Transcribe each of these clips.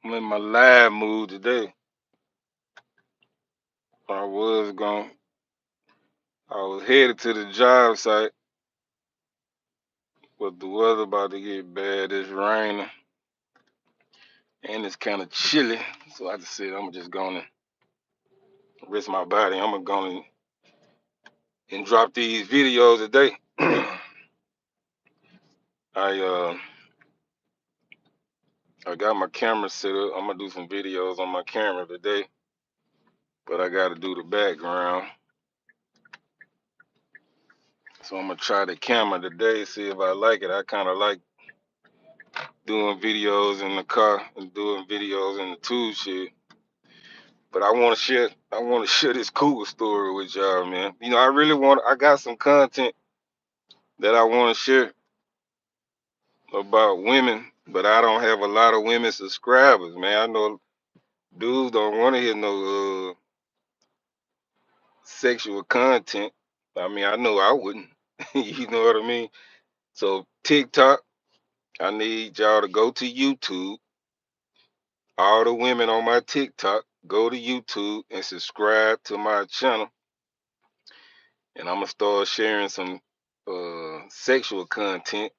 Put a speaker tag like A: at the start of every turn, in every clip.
A: I'm in my live mood today. I was going I was headed to the job site, but the weather about to get bad. It's raining and it's kind of chilly. So I just said I'm just gonna rest my body. I'm gonna go and drop these videos today. I uh I got my camera set up. I'm gonna do some videos on my camera today, but I gotta do the background. So I'm gonna try the camera today, see if I like it. I kinda like doing videos in the car and doing videos in the tool shed. But I wanna share this Cougar story with y'all, man. I got some content that I wanna share about women, but I don't have a lot of women subscribers, man. I know dudes don't wanna hear no sexual content. I mean, I know I wouldn't. You know what I mean? So TikTok, I need y'all to go to YouTube. All the women on my TikTok, go to YouTube and subscribe to my channel. And I'm gonna start sharing some sexual content.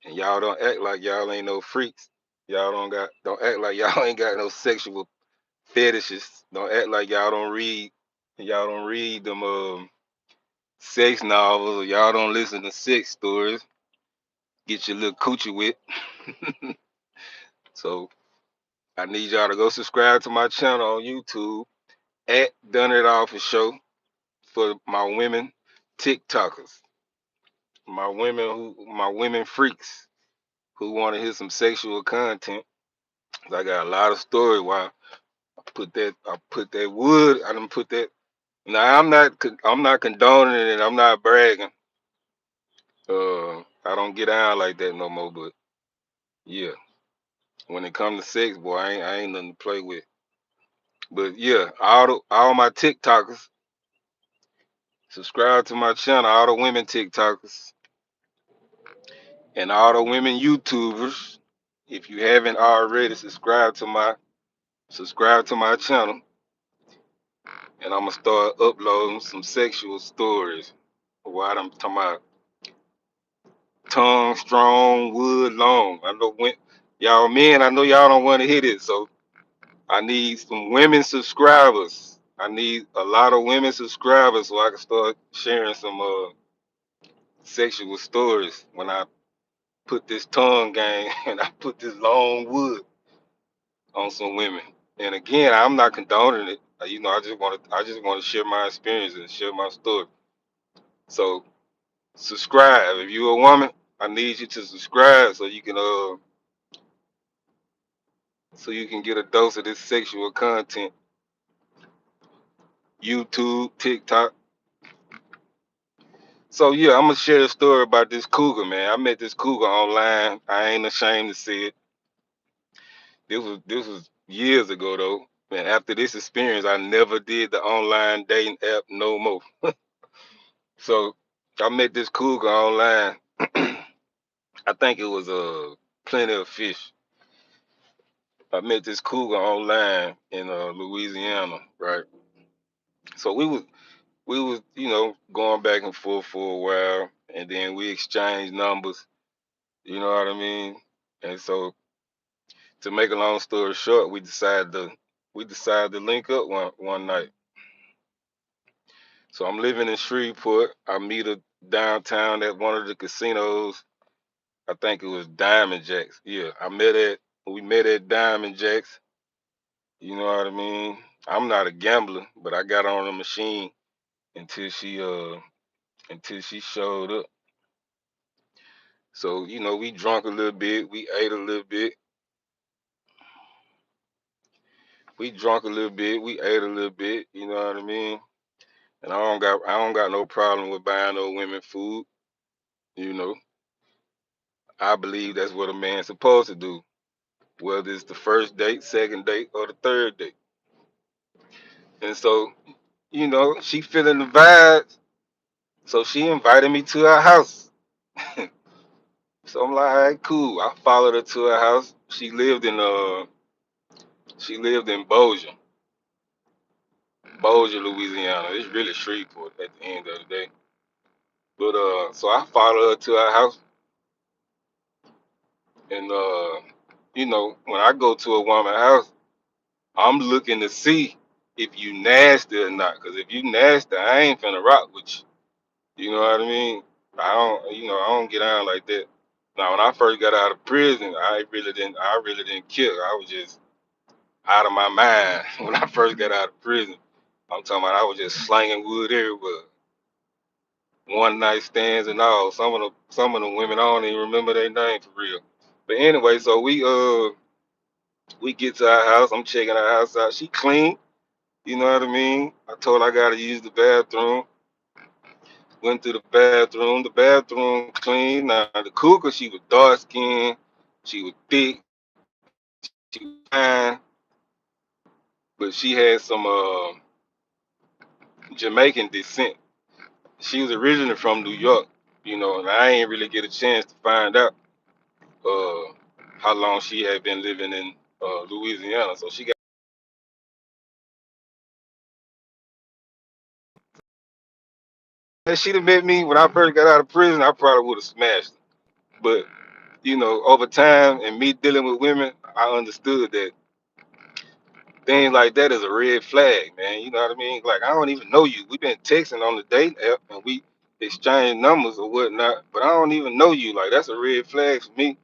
A: And y'all don't act like y'all ain't no freaks. Don't act like y'all ain't got no sexual fetishes. Don't act like y'all don't read them sex novels, or y'all don't listen to sex stories. Get your little coochie wet. So I need y'all to go subscribe to my channel on YouTube at Done It All for Show for my women TikTokers. My women freaks who want to hear some sexual content. I got a lot of stories why I put that wood. I done put that. Now I'm not condoning it and I'm not bragging. I don't get down like that no more. But yeah, when it comes to sex, boy, I ain't nothing to play with. But yeah, all my TikTokers subscribe to my channel. All the women TikTokers and all the women YouTubers. If you haven't already, subscribe to my channel, and I'm gonna start uploading some sexual stories. What I'm talking about, tongue strong, wood long. I know when y'all men, I know y'all don't want to hear this, so I need some women subscribers. I need a lot of women subscribers so I can start sharing some sexual stories when I put this tongue game and I put this long wood on some women. And again, I'm not condoning it. I just want to share my experience and share my story. So subscribe. If you're a woman, I need you to subscribe so you can get a dose of this sexual content. YouTube, TikTok. So yeah, I'm gonna share a story about this cougar, man. I met this cougar online. I ain't ashamed to say it. This was years ago though. And after this experience, I never did the online dating app no more. So I met this cougar online. I think it was plenty of fish. I met this cougar online in Louisiana, right? So we was going back and forth for a while, and then we exchanged numbers. You know what I mean? And so to make a long story short, we decided to link up one night. So I'm living in Shreveport. I meet her downtown at one of the casinos. I think it was Diamond Jacks. Yeah, we met at Diamond Jacks. You know what I mean? I'm not a gambler, but I got on the machine until she showed up. So, we drunk a little bit, we ate a little bit, we drunk a little bit, we ate a little bit, you know what I mean? And I don't got no problem with buying no women food, you know. I believe that's what a man's supposed to do, whether it's the first date, second date, or the third date. And so, she feeling the vibes, so she invited me to her house. So I'm like, all right, cool. I followed her to her house. She lived in She lived in Bossier, Louisiana. It's really Shreveport at the end of the day. But so I followed her to her house, and when I go to a woman's house, I'm looking to see if you nasty or not. Cause if you nasty, I ain't finna rock with you. You know what I mean? I don't get down like that. Now, when I first got out of prison, I really didn't kill. I was just out of my mind when I first got out of prison. I'm talking about I was just slanging wood everywhere, one night stands and all. Some of the women I don't even remember their name for real. But anyway, so we get to our house. I'm checking our house out. She clean. You know what I mean? I told her I gotta use the bathroom. Went to the bathroom. The bathroom clean. Now the cougar, she was dark skinned. She was thick. She was fine, but she had some Jamaican descent. She was originally from New York. And I ain't really get a chance to find out uh, how long she had been living in Louisiana. So she got. If she'd have met me when I first got out of prison, I probably would have smashed her. But over time and me dealing with women, I understood that things like that is a red flag, man. You know what I mean? Like I don't even know you. We've been texting on the date app and we exchange numbers or whatnot, but I don't even know you. Like that's a red flag for me.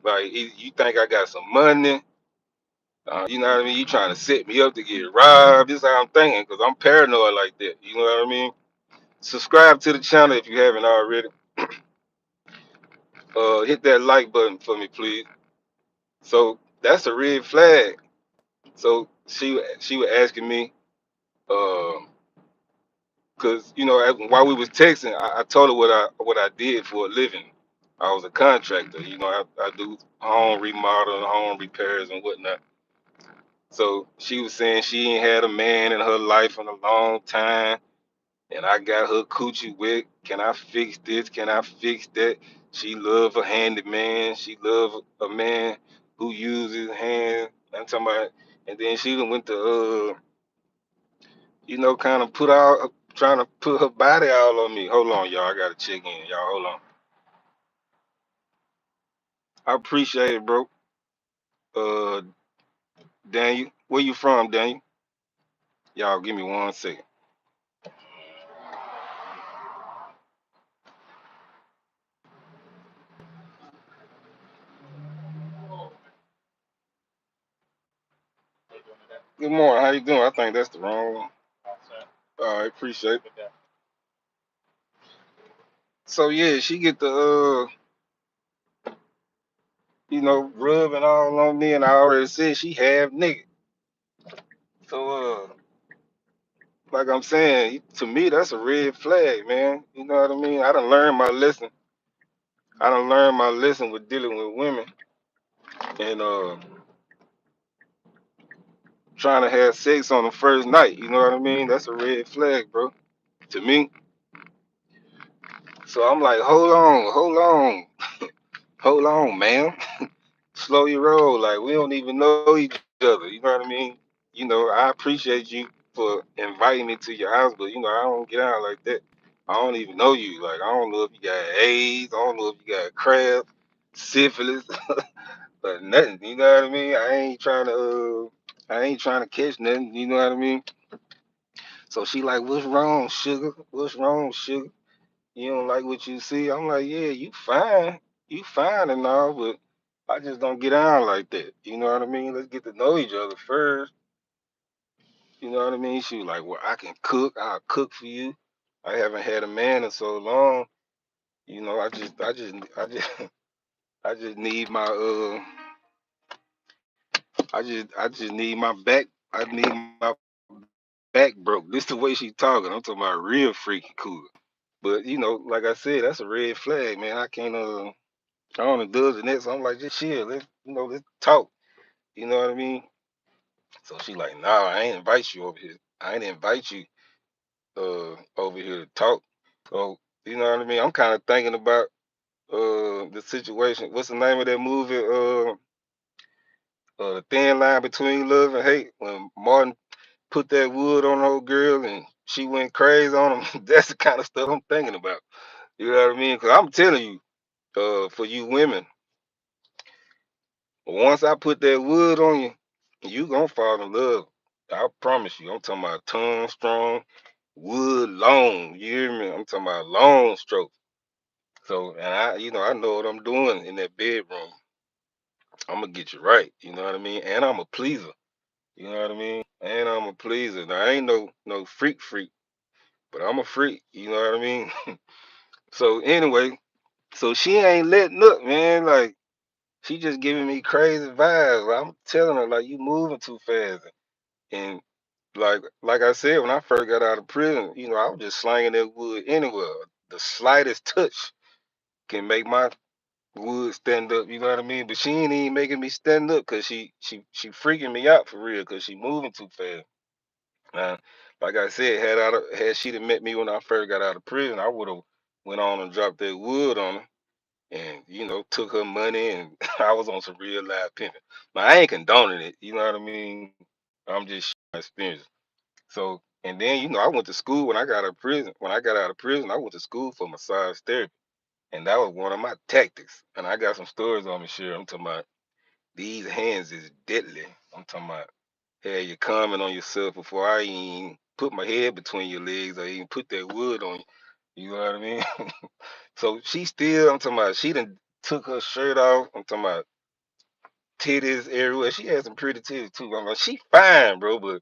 A: Like you think I got some money? You know what I mean? You trying to set me up to get robbed? This is how I'm thinking because I'm paranoid like that. You know what I mean? Subscribe to the channel if you haven't already. Hit that like button for me, please. So that's a red flag. So she was asking me, uh, cause while we was texting, I told her what I did for a living. I was a contractor. I do home remodel, home repairs, and whatnot. So she was saying she ain't had a man in her life in a long time, and I got her coochie wet. Can I fix this? Can I fix that? She love a handyman. She love a man who uses his hands. I'm talking about, and then she done went to kind of trying to put her body all on me. Hold on, y'all. I gotta check in, y'all. Hold on. I appreciate it, bro. Uh, Daniel, where you from, Daniel? Y'all, give me 1 second. Good morning. How you doing? I think that's the wrong one. I appreciate it. So yeah, she get the rubbing all on me, and I already said she half nigga. So like I'm saying, to me that's a red flag, man. You know what I mean? I done learned my lesson. I done learned my lesson with dealing with women and trying to have sex on the first night. You know what I mean? That's a red flag, bro. To me. So I'm like, hold on, man. Slow your roll. Like we don't even know each other. You know what I mean? I appreciate you for inviting me to your house, but I don't get out like that. I don't even know you. Like I don't know if you got AIDS. I don't know if you got crab, syphilis, or nothing. You know what I mean? I ain't trying to catch nothing. You know what I mean? So she like, what's wrong, sugar? What's wrong, sugar? You don't like what you see? I'm like, yeah, you fine and all, but I just don't get on like that. You know what I mean? Let's get to know each other first. You know what I mean? She was like, well, I can cook. I'll cook for you. I haven't had a man in so long. I just need my I just need my back. I need my back broke. This the way she talking. I'm talking about real freaky cool. But like I said, that's a red flag, man. I can't I don't know does the next. I'm like, just chill. Let's talk. You know what I mean? So she like, nah, I ain't invite you over here. I ain't invite you over here to talk. So you know what I mean? I'm kind of thinking about the situation. What's the name of that movie? the thin line between love and hate. When Martin put that wood on the old girl and she went crazy on him, that's the kind of stuff I'm thinking about. You know what I mean? Because I'm telling you, for you women, once I put that wood on you, you gonna fall in love. I promise you. I'm talking about tongue strong, wood long. You hear me? I'm talking about long stroke. So, and I know what I'm doing in that bedroom. I'm gonna get you right. You know what I mean? And I'm a pleaser. You know what I mean? And I'm a pleaser. Now I ain't no freak, but I'm a freak. You know what I mean? So anyway, so she ain't letting up, man. Like she just giving me crazy vibes. Like, I'm telling her like you moving too fast. And like I said, when I first got out of prison, I was just slanging that wood anywhere. The slightest touch can make my would stand up, you know what I mean? But she ain't even making me stand up because she freaking me out for real because she moving too fast. Now, like I said, had she done met me when I first got out of prison, I would have went on and dropped that wood on her and took her money and I was on some real live pimping. Now I ain't condoning it, you know what I mean? I'm just sharing my experience. So and then I went to school when I got out of prison. When I got out of prison, I went to school for massage therapy. And that was one of my tactics. And I got some stories on me, sure. I'm talking about these hands is deadly. I'm talking about, hey, you comment on yourself before I even put my head between your legs or even put that wood on you. You know what I mean? So I'm talking about, she done took her shirt off. I'm talking about titties everywhere. She had some pretty titties too. I'm like, she fine, bro, but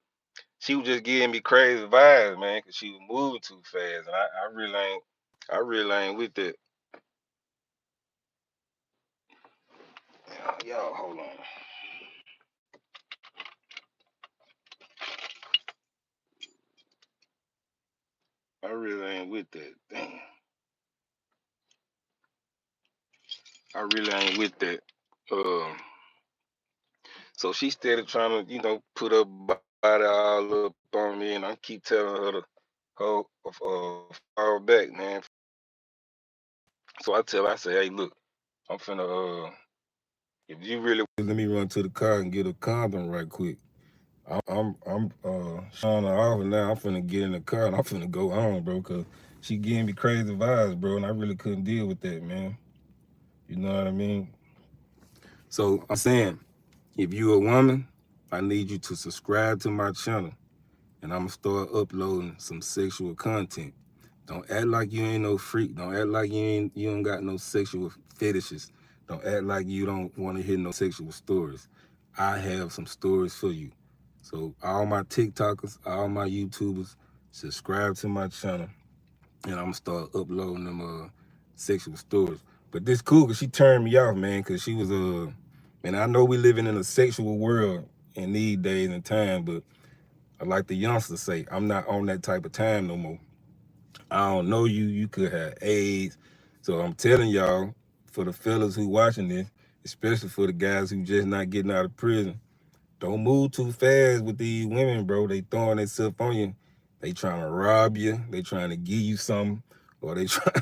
A: she was just giving me crazy vibes, man, because she was moving too fast. And I really ain't with that. Y'all, hold on. I really ain't with that. Damn. I really ain't with that. Um, so she started trying to, put her body all up on me, and I keep telling her to fall back, man. So I say, hey, look, I'm finna, if you really let me run to the car and get a condom right quick. I'm showing her off, and now I'm finna get in the car and I'm finna go home, bro, cause she giving me crazy vibes, bro, and I really couldn't deal with that, man. You know what I mean? So I'm saying, if you a woman, I need you to subscribe to my channel and I'm gonna start uploading some sexual content. Don't act like you ain't no freak. Don't act like you don't got no sexual fetishes. Don't act like you don't want to hear no sexual stories. I have some stories for you. So all my TikTokers, all my YouTubers, subscribe to my channel and I'm gonna start uploading them sexual stories. But this Cougar, she turned me off, man, cause she was and I know we living in a sexual world in these days and time, but like the youngsters say, I'm not on that type of time no more. I don't know you. You could have AIDS. So I'm telling y'all, for the fellas who watching this, especially for the guys who just not getting out of prison, don't move too fast with these women, bro. They throwing themselves on you. They trying to rob you. They trying to give you something, or they try,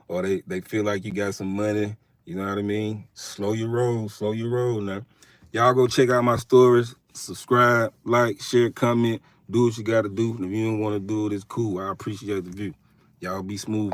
A: or they feel like you got some money. You know what I mean? Slow your roll. Slow your roll now. Y'all go check out my stories. Subscribe, like, share, comment. Do what you got to do. And if you don't want to do it, it's cool. I appreciate the view. Y'all be smooth.